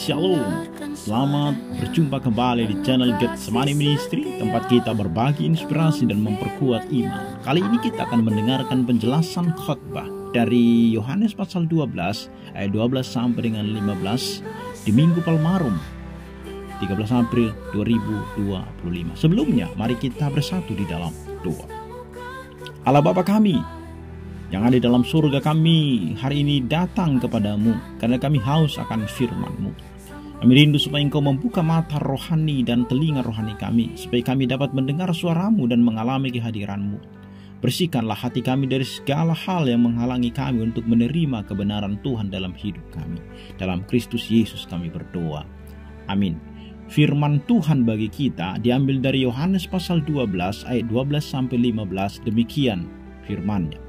Shalom. Selamat berjumpa kembali di channel Getsemani Ministry, tempat kita berbagi inspirasi dan memperkuat iman. Kali ini kita akan mendengarkan penjelasan khotbah dari Yohanes pasal 12 ayat 12 sampai dengan 15 di Minggu Palmarum 13 April 2025. Sebelumnya, mari kita bersatu di dalam doa. Allah Bapa kami yang ada di dalam surga, kami hari ini datang kepadamu karena kami haus akan firman-Mu. Kami rindu supaya Engkau membuka mata rohani dan telinga rohani kami, supaya kami dapat mendengar suara-Mu dan mengalami kehadiran-Mu. Bersihkanlah hati kami dari segala hal yang menghalangi kami untuk menerima kebenaran Tuhan dalam hidup kami. Dalam Kristus Yesus kami berdoa. Amin. Firman Tuhan bagi kita diambil dari Yohanes pasal 12 ayat 12 sampai 15. Demikian firman-Nya.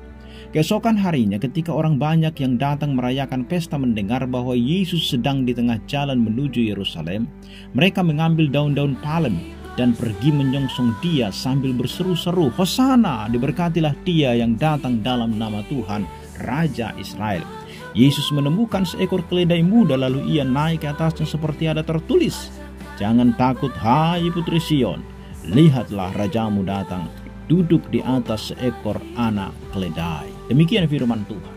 Keesokan harinya ketika orang banyak yang datang merayakan pesta mendengar bahwa Yesus sedang di tengah jalan menuju Yerusalem, mereka mengambil daun-daun palem dan pergi menyongsong Dia sambil berseru-seru, "Hosana, diberkatilah Dia yang datang dalam nama Tuhan, Raja Israel." Yesus menemukan seekor keledai muda, lalu Ia naik ke atasnya seperti ada tertulis, "Jangan takut, hai putri Sion, lihatlah rajamu datang, duduk di atas seekor anak keledai." Demikian firman Tuhan.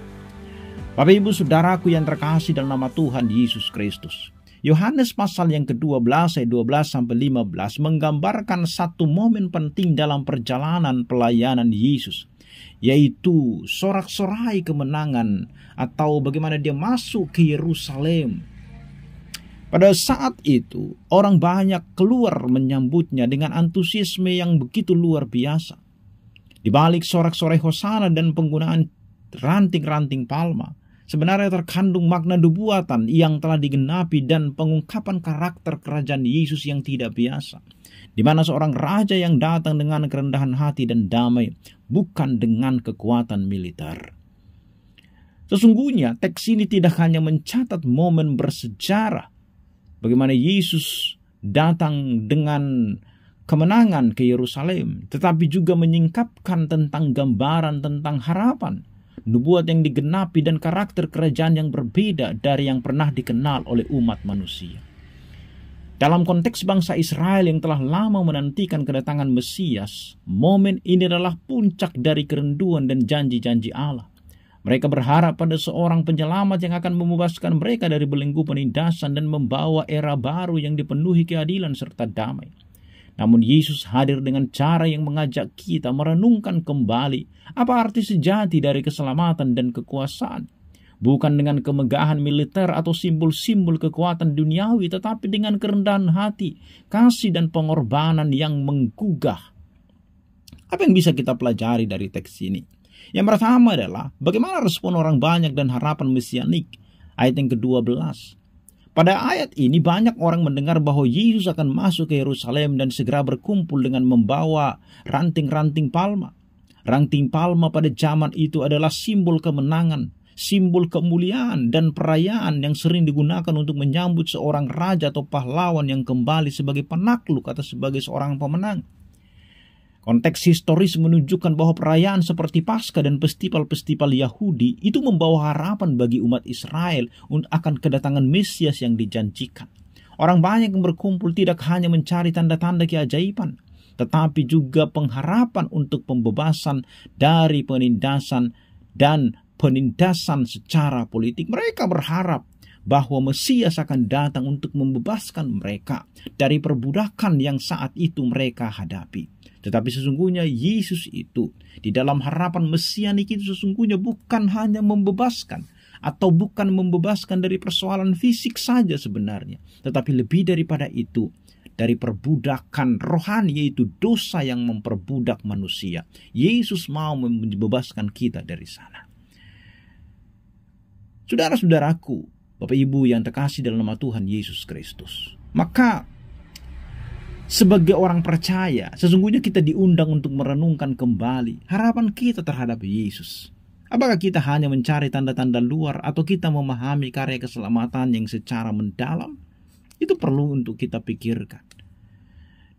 Bapak Ibu Saudaraku yang terkasih dalam nama Tuhan Yesus Kristus, Yohanes pasal yang ke-12 ayat 12 sampai 15 menggambarkan satu momen penting dalam perjalanan pelayanan Yesus, yaitu sorak-sorai kemenangan atau bagaimana Dia masuk ke Yerusalem. Pada saat itu, orang banyak keluar menyambutnya dengan antusiasme yang begitu luar biasa. Di balik sorak-sorai hosana dan penggunaan ranting-ranting palma, sebenarnya terkandung makna nubuatan yang telah digenapi dan pengungkapan karakter kerajaan Yesus yang tidak biasa, di mana seorang raja yang datang dengan kerendahan hati dan damai, bukan dengan kekuatan militer. Sesungguhnya teks ini tidak hanya mencatat momen bersejarah bagaimana Yesus datang dengan kemenangan ke Yerusalem, tetapi juga menyingkapkan tentang gambaran tentang harapan, nubuat yang digenapi dan karakter kerajaan yang berbeda dari yang pernah dikenal oleh umat manusia. Dalam konteks bangsa Israel yang telah lama menantikan kedatangan Mesias, momen ini adalah puncak dari kerinduan dan janji-janji Allah. Mereka berharap pada seorang penyelamat yang akan membebaskan mereka dari belenggu penindasan dan membawa era baru yang dipenuhi keadilan serta damai. Namun Yesus hadir dengan cara yang mengajak kita merenungkan kembali apa arti sejati dari keselamatan dan kekuasaan. Bukan dengan kemegahan militer atau simbol-simbol kekuatan duniawi, tetapi dengan kerendahan hati, kasih dan pengorbanan yang menggugah. Apa yang bisa kita pelajari dari teks ini? Yang pertama adalah bagaimana respon orang banyak dan harapan mesianik. Ayat yang ke-12. Pada ayat ini banyak orang mendengar bahwa Yesus akan masuk ke Yerusalem dan segera berkumpul dengan membawa ranting-ranting palma. Ranting palma pada zaman itu adalah simbol kemenangan, simbol kemuliaan dan perayaan yang sering digunakan untuk menyambut seorang raja atau pahlawan yang kembali sebagai penakluk atau sebagai seorang pemenang. Konteks historis menunjukkan bahwa perayaan seperti Paskah dan festival-festival Yahudi itu membawa harapan bagi umat Israel akan kedatangan Mesias yang dijanjikan. Orang banyak yang berkumpul tidak hanya mencari tanda-tanda keajaiban, tetapi juga pengharapan untuk pembebasan dari penindasan dan penindasan secara politik. Mereka berharap bahwa Mesias akan datang untuk membebaskan mereka dari perbudakan yang saat itu mereka hadapi. Tetapi sesungguhnya Yesus itu di dalam harapan mesianik itu sesungguhnya bukan hanya membebaskan atau bukan membebaskan dari persoalan fisik saja sebenarnya, tetapi lebih daripada itu, dari perbudakan rohani, yaitu dosa yang memperbudak manusia. Yesus mau membebaskan kita dari sana. Saudara-saudaraku, Bapak Ibu yang terkasih dalam nama Tuhan Yesus Kristus, maka sebagai orang percaya, sesungguhnya kita diundang untuk merenungkan kembali harapan kita terhadap Yesus. Apakah kita hanya mencari tanda-tanda luar atau kita memahami karya keselamatan yang secara mendalam? Itu perlu untuk kita pikirkan.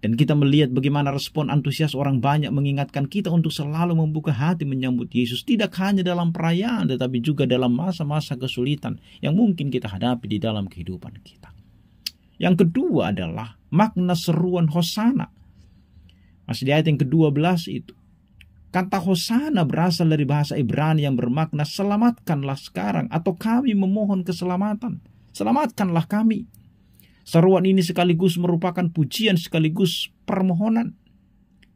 Dan kita melihat bagaimana respon antusias orang banyak mengingatkan kita untuk selalu membuka hati menyambut Yesus. Tidak hanya dalam perayaan, tetapi juga dalam masa-masa kesulitan yang mungkin kita hadapi di dalam kehidupan kita. Yang kedua adalah makna seruan Hosana. Masih di ayat yang ke-12 itu. Kata Hosana berasal dari bahasa Ibrani yang bermakna selamatkanlah sekarang, atau kami memohon keselamatan. Selamatkanlah kami. Seruan ini sekaligus merupakan pujian sekaligus permohonan.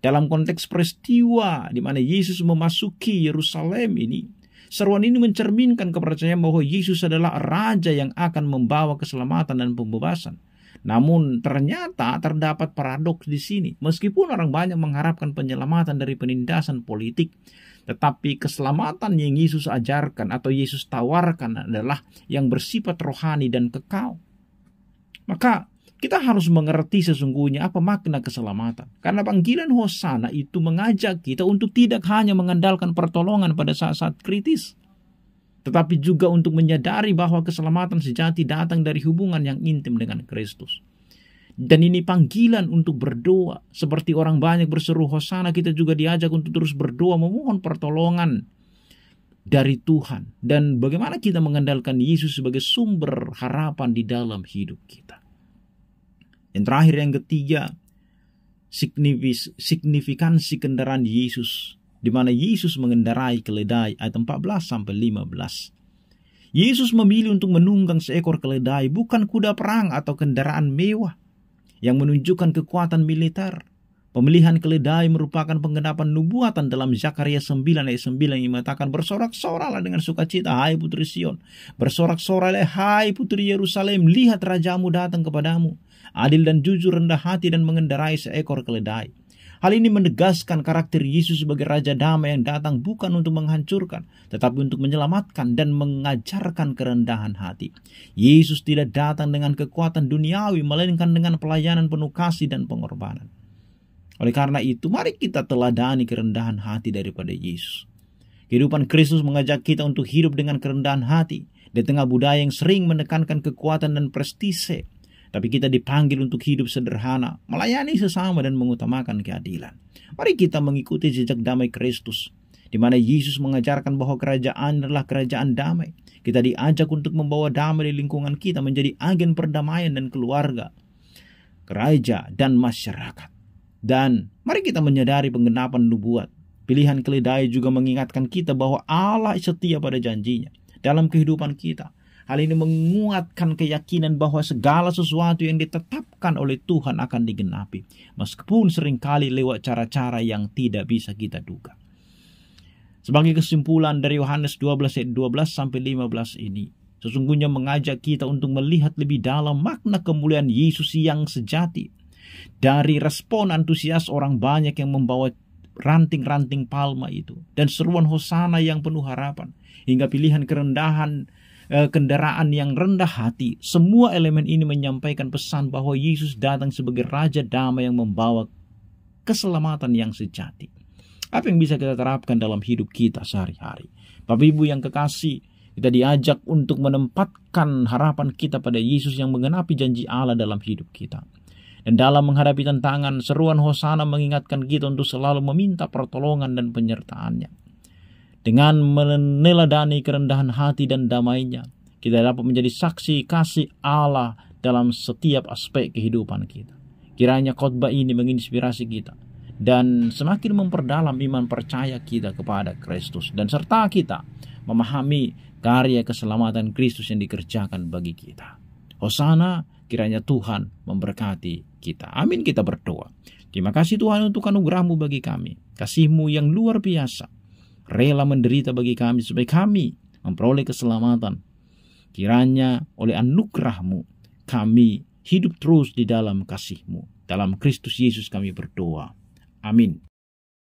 Dalam konteks peristiwa di mana Yesus memasuki Yerusalem ini, seruan ini mencerminkan kepercayaan bahwa Yesus adalah Raja yang akan membawa keselamatan dan pembebasan. Namun ternyata terdapat paradoks di sini. Meskipun orang banyak mengharapkan penyelamatan dari penindasan politik, tetapi keselamatan yang Yesus ajarkan atau Yesus tawarkan adalah yang bersifat rohani dan kekal. Maka kita harus mengerti sesungguhnya apa makna keselamatan. Karena panggilan Hosana itu mengajak kita untuk tidak hanya mengandalkan pertolongan pada saat-saat kritis, tetapi juga untuk menyadari bahwa keselamatan sejati datang dari hubungan yang intim dengan Kristus. Dan ini panggilan untuk berdoa. Seperti orang banyak berseru Hosana, kita juga diajak untuk terus berdoa, memohon pertolongan dari Tuhan. Dan bagaimana kita mengandalkan Yesus sebagai sumber harapan di dalam hidup kita. Yang terakhir, yang ketiga, signifikansi kendaraan Yesus, di mana Yesus mengendarai keledai, ayat 14-15. Yesus memilih untuk menunggang seekor keledai, bukan kuda perang atau kendaraan mewah yang menunjukkan kekuatan militer. Pemilihan keledai merupakan penggenapan nubuatan dalam Zakaria 9 ayat 9 yang mengatakan, bersorak-soralah dengan sukacita, hai putri Sion. Bersorak-soralah, hai putri Yerusalem. Lihat rajamu datang kepadamu, adil dan jujur, rendah hati dan mengendarai seekor keledai. Hal ini menegaskan karakter Yesus sebagai Raja Damai yang datang bukan untuk menghancurkan, tetapi untuk menyelamatkan dan mengajarkan kerendahan hati. Yesus tidak datang dengan kekuatan duniawi, melainkan dengan pelayanan penuh kasih dan pengorbanan. Oleh karena itu, mari kita teladani kerendahan hati daripada Yesus. Kehidupan Kristus mengajak kita untuk hidup dengan kerendahan hati, di tengah budaya yang sering menekankan kekuatan dan prestise. Tapi kita dipanggil untuk hidup sederhana, melayani sesama dan mengutamakan keadilan. Mari kita mengikuti jejak damai Kristus, di mana Yesus mengajarkan bahwa kerajaan adalah kerajaan damai. Kita diajak untuk membawa damai di lingkungan kita, menjadi agen perdamaian dan keluarga, gereja, dan masyarakat. Dan mari kita menyadari penggenapan nubuat. Pilihan keledai juga mengingatkan kita bahwa Allah setia pada janjinya dalam kehidupan kita. Hal ini menguatkan keyakinan bahwa segala sesuatu yang ditetapkan oleh Tuhan akan digenapi, meskipun seringkali lewat cara-cara yang tidak bisa kita duga. Sebagai kesimpulan dari Yohanes 12 ayat 12-15 ini, sesungguhnya mengajak kita untuk melihat lebih dalam makna kemuliaan Yesus yang sejati. Dari respon antusias orang banyak yang membawa ranting-ranting palma itu, dan seruan Hosana yang penuh harapan, hingga pilihan kendaraan yang rendah hati, semua elemen ini menyampaikan pesan bahwa Yesus datang sebagai Raja Damai yang membawa keselamatan yang sejati. Apa yang bisa kita terapkan dalam hidup kita sehari-hari? Bapak Ibu yang kekasih, kita diajak untuk menempatkan harapan kita pada Yesus yang menggenapi janji Allah dalam hidup kita. Dan dalam menghadapi tantangan, seruan Hosana mengingatkan kita untuk selalu meminta pertolongan dan penyertaannya. Dengan meneladani kerendahan hati dan damainya, kita dapat menjadi saksi kasih Allah dalam setiap aspek kehidupan kita. Kiranya khotbah ini menginspirasi kita dan semakin memperdalam iman percaya kita kepada Kristus, dan serta kita memahami karya keselamatan Kristus yang dikerjakan bagi kita. Hosana, kiranya Tuhan memberkati kita. Amin, kita berdoa. Terima kasih Tuhan untuk anugerah-Mu bagi kami, kasih-Mu yang luar biasa, rela menderita bagi kami supaya kami memperoleh keselamatan. Kiranya oleh anugerah-Mu kami hidup terus di dalam kasih-Mu. Dalam Kristus Yesus kami berdoa. Amin.